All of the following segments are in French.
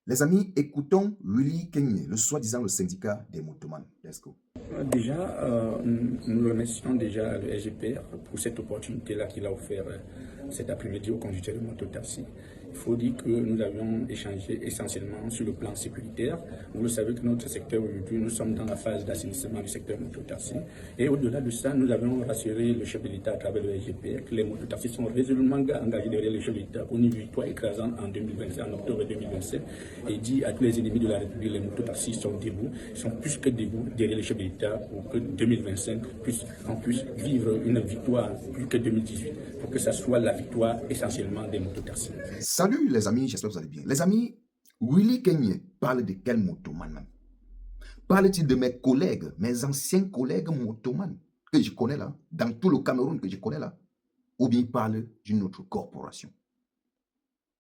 Les amis, écoutons Willy Kenye, le soi-disant le syndicat des motomanes. Let's go. Déjà, nous remercions déjà le SGPR pour cette opportunité-là qu'il a offert cet après-midi aux conducteurs de mototaxi. Il faut dire que nous avions échangé essentiellement sur le plan sécuritaire. Vous le savez que notre secteur aujourd'hui, nous sommes dans la phase d'assainissement du secteur mototaxi. Et au-delà de ça, nous avons rassuré le chef de l'État à travers le SGPR que les mototaxis sont résolument engagés derrière le chef de l'État pour une victoire écrasante en 2027, en octobre 2027. Et dit à tous les ennemis de la République, les mototaxis sont debout, sont plus que debout derrière le chef de l'État pour que 2025 on puisse vivre une victoire plus que 2018, pour que ça soit la victoire essentiellement des mototaxis. Salut les amis, j'espère que vous allez bien. Les amis, Willy Kenye parle de quel motoman? Parle-t-il de mes collègues, mes anciens collègues motoman que je connais là, dans tout le Cameroun que je connais là, ou bien il parle d'une autre corporation?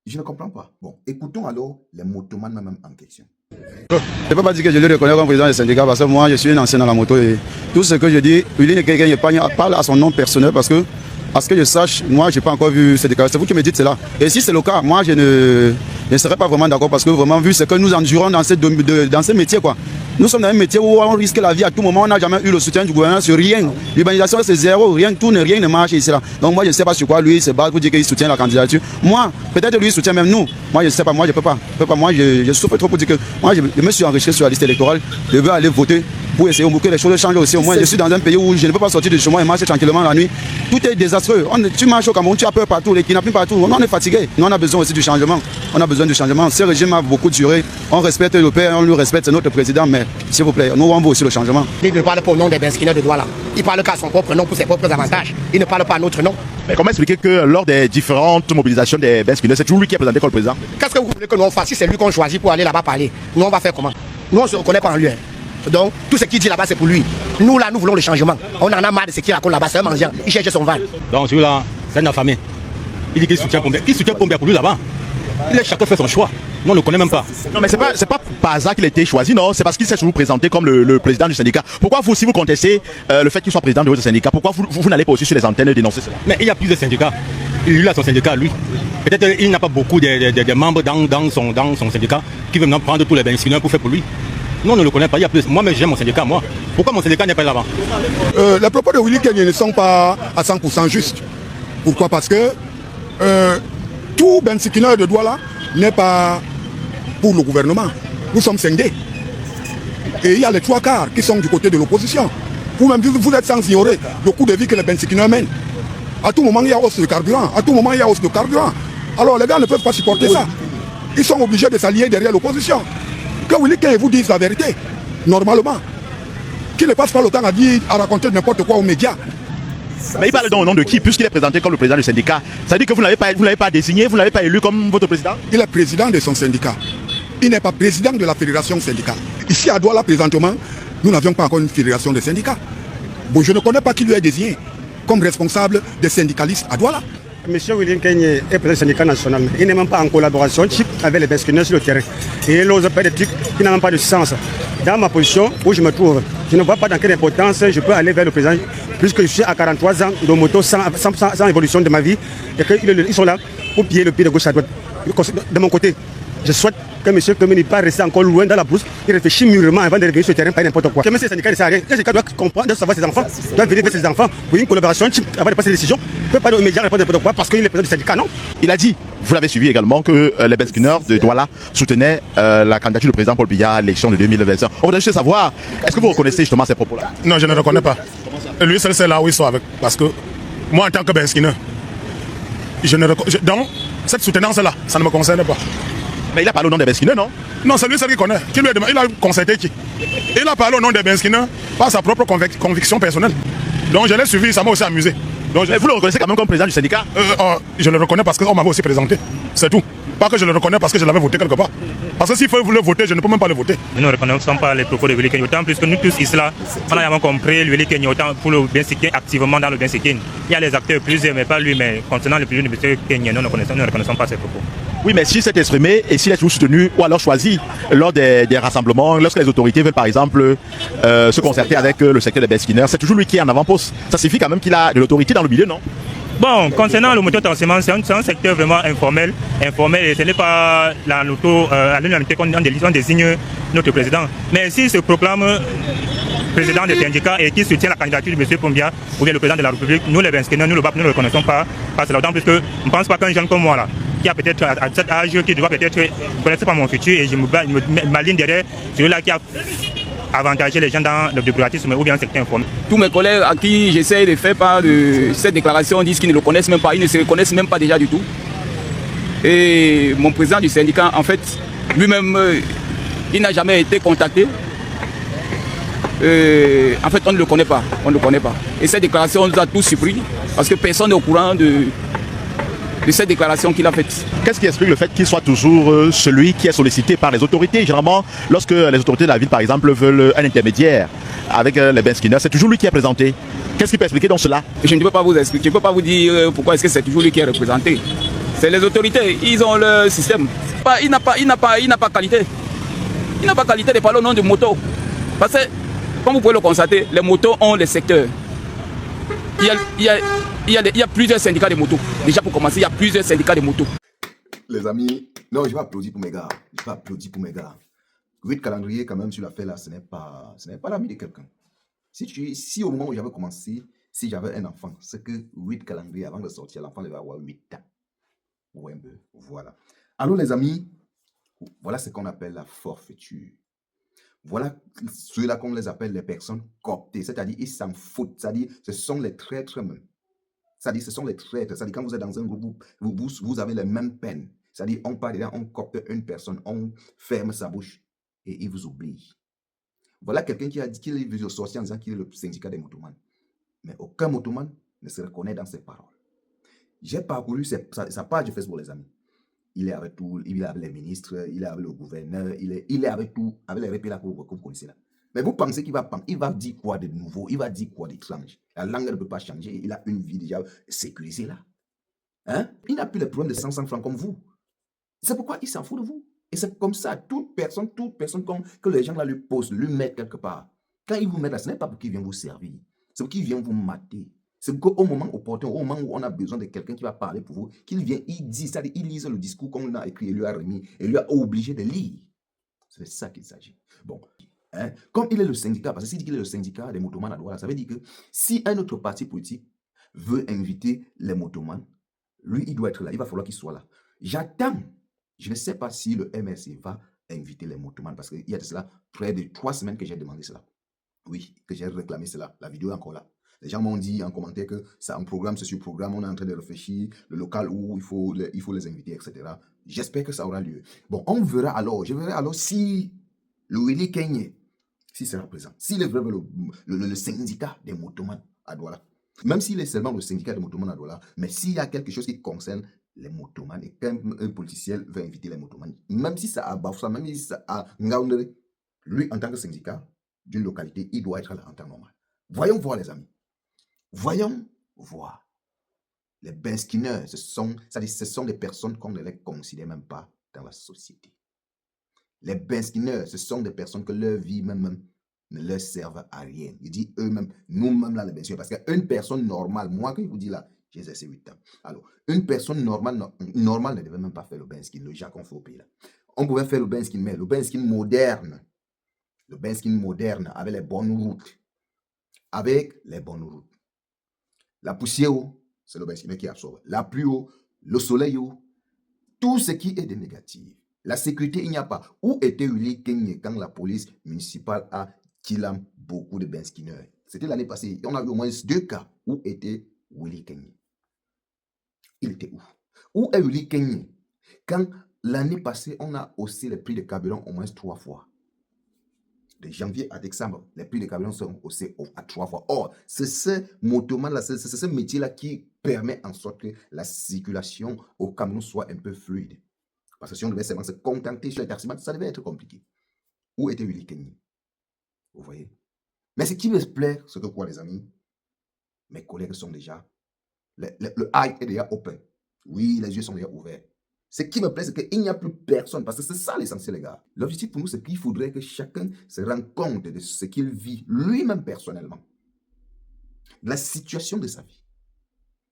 Je ne comprends pas. Bon, écoutons alors les motomans même en question. Je ne peux pas dire que je le reconnais comme président des syndicats parce que moi je suis un ancien dans la moto et tout ce que je dis, Willy Kenye parle à son nom personnel parce que, à ce que je sache, moi je n'ai pas encore vu ces déclarations. C'est vous qui me dites cela. Et si c'est le cas, moi je ne serais pas vraiment d'accord parce que vraiment vu ce que nous endurons dans ce métier quoi. Nous sommes dans un métier où on risque la vie à tout moment, on n'a jamais eu le soutien du gouvernement sur rien. L'urbanisation c'est zéro, rien ne marche ici là. Donc moi je ne sais pas sur quoi lui se bat pour dire qu'il soutient la candidature. Moi, peut-être lui il soutient même nous. Moi je ne sais pas, moi je ne peux pas. Moi je souffre trop pour dire que moi je me suis enrichi sur la liste électorale. Je veux aller voter pour essayer que les choses changent aussi. Au moins je suis dans un pays où je ne peux pas sortir de chez moi et marcher tranquillement la nuit. Tout est désastreux. Tu marches au Cameroun, tu as peur partout, les kidnappings partout. On est fatigué. Nous on a besoin aussi du changement. On a besoin du changement. Ce régime a beaucoup duré. On respecte le père, on lui respecte, c'est notre président, mais s'il vous plaît, nous on veut aussi le changement. Il ne parle pas au nom des Benskina de Douala. Il parle qu'à son propre nom pour ses propres avantages. Il ne parle pas à notre nom. Mais comment expliquer que lors des différentes mobilisations des Benskina, c'est toujours lui qui est présenté comme président? Qu'est-ce que vous voulez que nous on fasse si c'est lui qu'on choisit pour aller là-bas parler? Nous on va faire comment? Nous on ne se reconnaît pas en lui. Donc tout ce qu'il dit là-bas c'est pour lui. Nous là nous voulons le changement. On en a marre de ce qu'il raconte là-bas, c'est un mendiant. Il cherche son val. Donc celui-là, c'est un affamé. Il dit qu'il soutient Pombe. Qui soutient Pombe pour lui là-bas? Il laisse chacun faire son choix. Nous on ne le connaît même pas. Non mais c'est pas par hasard qu'il a été choisi, non, c'est parce qu'il s'est toujours présenté comme le président du syndicat. Pourquoi vous, si vous contestez le fait qu'il soit président de votre syndicat, pourquoi vous n'allez pas aussi sur les antennes dénoncer cela? Mais il y a plus de syndicats. Il a son syndicat lui. Peut-être qu'il n'a pas beaucoup de membres dans son syndicat qui veulent maintenant prendre tous les bénéficiaires pour faire pour lui. Nous on ne le connaît pas, il y a plus. Moi-même j'aime mon syndicat, moi. Pourquoi mon syndicat n'est pas là-bas? Les propos de Willy Kenye ne sont pas à 100% justes. Pourquoi? Parce que tout Bensikina de Douala n'est pas pour le gouvernement. Nous sommes scindés. Et il y a les trois quarts qui sont du côté de l'opposition. Vous-même, vous êtes sans ignorer le coût de vie que les Bensikina mènent. À tout moment, il y a hausse de carburant. Alors les gars ne peuvent pas supporter ça. Ils sont obligés de s'allier derrière l'opposition. Que Willy Kenye vous dise la vérité, normalement. Qu'il ne passe pas le temps à raconter n'importe quoi aux médias. Mais il parle donc au nom de qui, puisqu'il est présenté comme le président du syndicat? Ça veut dire que vous ne l'avez pas désigné, vous ne l'avez pas élu comme votre président? Il est président de son syndicat. Il n'est pas président de la fédération syndicale. Ici à Douala, présentement, nous n'avions pas encore une fédération de syndicats. Bon, je ne connais pas qui lui est désigné comme responsable des syndicalistes à Douala. Monsieur Willy Kenye est président du syndicat national. Il n'est même pas en collaboration avec les Benskina sur le terrain. Et il n'ose pas des trucs qui n'ont même pas de sens. Dans ma position où je me trouve, je ne vois pas dans quelle importance je peux aller vers le président, puisque je suis à 43 ans de moto sans évolution de ma vie, et qu'ils sont là pour piller le pied de gauche à droite. De mon côté, je souhaite que M. Kemé n'est pas resté encore loin dans la brousse, il réfléchit mûrement avant de revenir sur le terrain, pas n'importe quoi. Kemé, c'est syndicat, ça ne sert à rien. Le syndicat doit comprendre, doit savoir ses enfants, doit venir vers ses enfants pour une collaboration avant de passer des décisions. Il ne peut pas aux médias répondre n'importe quoi parce qu'il est président du syndicat, non? Il a dit, vous l'avez suivi également, que les Benskina de Douala soutenaient la candidature du président Paul Biya à l'élection de 2025. On voudrait juste savoir, est-ce que vous reconnaissez justement ces propos-là? Non, je ne reconnais pas. Et lui, c'est là où ils sont avec. Parce que moi, en tant que Benskina, donc, cette soutenance-là, ça ne me concerne pas. Mais il a parlé au nom des Benskina, non? Non, c'est lui seul qui connaît. Qui lui a demandé, il a consulté qui? Il a parlé au nom des Benskina par sa propre conviction personnelle. Donc je l'ai suivi, ça m'a aussi amusé. Donc, mais vous le reconnaissez quand même comme président du syndicat? Je le reconnais parce qu'on m'avait aussi présenté. C'est tout. Pas que je le reconnais parce que je l'avais voté quelque part. Parce que s'il faut le voter, je ne peux même pas le voter. Nous ne reconnaissons pas les propos de Willy Kenye, autant plus que nous tous ici là, on a compris Willy Kenye autant pour le Bensikin, activement dans le Bensikin. Il y a les acteurs plusieurs, mais pas lui, mais concernant le président de Kenye, nous ne reconnaissons pas ses propos. Oui, mais s'il s'est exprimé et s'il est toujours soutenu ou alors choisi lors des rassemblements, lorsque les autorités veulent par exemple se concerter avec le secteur des Benskina, c'est toujours lui qui est en avant-poste. Ça signifie quand même qu'il a de l'autorité dans le milieu, non? Bon, concernant le mototancement, c'est un secteur vraiment informel et ce n'est pas à l'unanimité qu'on désigne notre président. Mais s'il se proclame président des syndicats et qui soutient la candidature de M. Poumbia ou bien le président de la République, nous les Benskinois, nous le BAP, nous ne le reconnaissons pas cela. D'autant plus que je ne pense pas qu'un jeune comme moi là, qui a peut-être à cet âge, qui doit peut-être connaître pas mon futur et je m'aligne derrière celui-là qui a avantagé les gens dans le bureaucratisme ou bien un secteur informel. Tous mes collègues à qui j'essaie de faire part de cette déclaration disent qu'ils ne le connaissent même pas, ils ne se reconnaissent même pas déjà du tout. Et mon président du syndicat, en fait, lui-même, il n'a jamais été contacté. En fait, on ne le connaît pas. Et cette déclaration nous a tous surpris parce que personne n'est au courant de cette déclaration qu'il a faite. Qu'est-ce qui explique le fait qu'il soit toujours celui qui est sollicité par les autorités? Généralement, lorsque les autorités de la ville, par exemple, veulent un intermédiaire avec les Benskinois, c'est toujours lui qui est présenté. Qu'est-ce qui peut expliquer donc cela? Je ne peux pas vous expliquer, je ne peux pas vous dire pourquoi est-ce que c'est toujours lui qui est représenté. C'est les autorités, ils ont leur système. Il n'a pas qualité. Il n'a pas qualité de parler au nom de moto. Parce que, comme vous pouvez le constater, les motos ont les secteurs. Il y a plusieurs syndicats de motos. Déjà pour commencer, il y a plusieurs syndicats de motos. Les amis, non, je vais applaudir pour mes gars. Ruud Calendrier, quand même, sur l'affaire là, ce n'est pas l'ami de quelqu'un. Si au moment où j'avais commencé, si j'avais un enfant, c'est que Ruud Calendrier, avant de sortir, l'enfant devait avoir 8 ans. Ouais, voilà. Alors les amis, voilà ce qu'on appelle la forfaiture. Voilà ceux-là qu'on les appelle les personnes cooptées, c'est-à-dire ils s'en foutent, c'est-à-dire ce sont les traîtres même. C'est-à-dire ce sont les traîtres, c'est-à-dire quand vous êtes dans un groupe, vous avez les mêmes peines. C'est-à-dire on part dedans, on copte une personne, on ferme sa bouche et il vous oublie. Voilà quelqu'un qui a dit qu'il est sorti en disant qu'il est le syndicat des motomans. Mais aucun motoman ne se reconnaît dans ses paroles. J'ai parcouru sa page Facebook, les amis. Il est avec tout, il est avec les ministres, il est avec le gouverneur, il est avec tout, avec les répits là que vous connaissez là. Mais vous pensez qu'il va dire quoi de nouveau, il va dire quoi d'étrange? La langue ne peut pas changer, il a une vie déjà sécurisée là. Hein? Il n'a plus les problèmes de 500 francs comme vous. C'est pourquoi il s'en fout de vous. Et c'est comme ça, toute personne que les gens là lui posent, lui mettent quelque part. Quand il vous met là, ce n'est pas pour qu'il vienne vous servir, c'est pour qu'il vienne vous mater. C'est qu'au moment opportun, au moment où on a besoin de quelqu'un qui va parler pour vous, qu'il vient, il dit, c'est-à-dire il lise le discours qu'on a écrit et lui a remis, et lui a obligé de lire. C'est ça qu'il s'agit. Bon, hein, comme il est le syndicat, parce que s'il dit qu'il est le syndicat des motomans à Douala, ça veut dire que si un autre parti politique veut inviter les motomans, lui, il doit être là, il va falloir qu'il soit là. J'attends, je ne sais pas si le MRC va inviter les motomans, parce qu'il y a de cela près de 3 semaines que j'ai demandé cela. Oui, que j'ai réclamé cela. La vidéo est encore là. Les gens m'ont dit en commentaire que c'est un programme, c'est sur programme, on est en train de réfléchir, le local où il faut les inviter, etc. J'espère que ça aura lieu. Bon, on verra alors, je verrai alors si le Willy Kenye, si sera présent, s'il est vraiment le syndicat des motomans à Douala, même s'il est seulement le syndicat des motomans à Douala, mais s'il y a quelque chose qui concerne les motomans et qu'un politicien veut inviter les motomans, même si ça a Bafoussa, même si ça a Ngaoundere, lui en tant que syndicat d'une localité, il doit être là en temps normal. Voyons voir les amis. Voyons voir. Les Benskinois, ce sont des personnes qu'on ne les considère même pas dans la société. Les Benskinois, ce sont des personnes que leur vie même ne leur servent à rien. Ils disent eux-mêmes, nous-mêmes là, les Benskinois, parce qu'une personne normale, moi quand je vous dis là, j'ai exercé 8 ans. Alors, une personne normale ne devait même pas faire le Benskin, le Jacques qu'on fait au pays là. On pouvait faire le Benskin, mais le Benskin moderne, avec les bonnes routes. Avec les bonnes routes. La poussière, c'est le Benskinois qui absorbe. La pluie, le soleil, tout ce qui est de négatif. La sécurité, il n'y a pas. Où était Willy Kenye quand la police municipale a killé beaucoup de Benskinois? C'était l'année passée. On a eu au moins 2 cas. Où était Willy Kenye? Il était où? Où est Willy Kenye quand l'année passée, on a haussé les prix de carburant au moins 3 fois? De janvier à décembre, les prix des camions sont haussés à 3 fois. Or, c'est ce motoman-là, c'est ce métier-là qui permet en sorte que la circulation au camion soit un peu fluide. Parce que si on devait seulement se contenter sur les taximans, ça devait être compliqué. Où était Willy Kenye? Vous voyez? Mais ce qui me plaît, c'est que quoi, les amis? Mes collègues sont déjà... Le eye est déjà open. Oui, les yeux sont déjà ouverts. Ce qui me plaît, c'est qu'il n'y a plus personne, parce que c'est ça l'essentiel, les gars. L'objectif pour nous, c'est qu'il faudrait que chacun se rende compte de ce qu'il vit lui-même personnellement, de la situation de sa vie.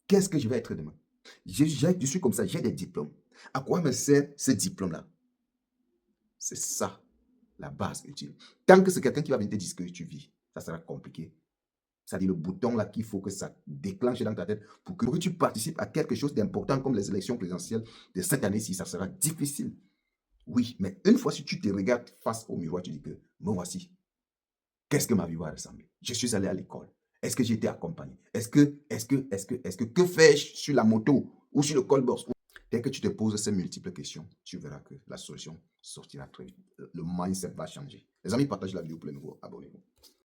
Qu'est-ce que je vais être demain? Je suis comme ça, j'ai des diplômes. À quoi me sert ce diplôme-là? C'est ça, la base utile. Tant que c'est quelqu'un qui va venir te dire que tu vis, ça sera compliqué. C'est-à-dire le bouton là qu'il faut que ça déclenche dans ta tête pour que tu participes à quelque chose d'important comme les élections présidentielles de cette année-ci, ça sera difficile. Oui, mais une fois si tu te regardes face au miroir, tu dis que me voici. Qu'est-ce que ma vie va ressembler? Je suis allé à l'école. Est-ce que j'ai été accompagné? Que fais-je sur la moto ou sur le call-box? Dès que tu te poses ces multiples questions, tu verras que la solution sortira très vite. Le mindset va changer. Les amis, partagez la vidéo pour les nouveaux. Abonnez-vous.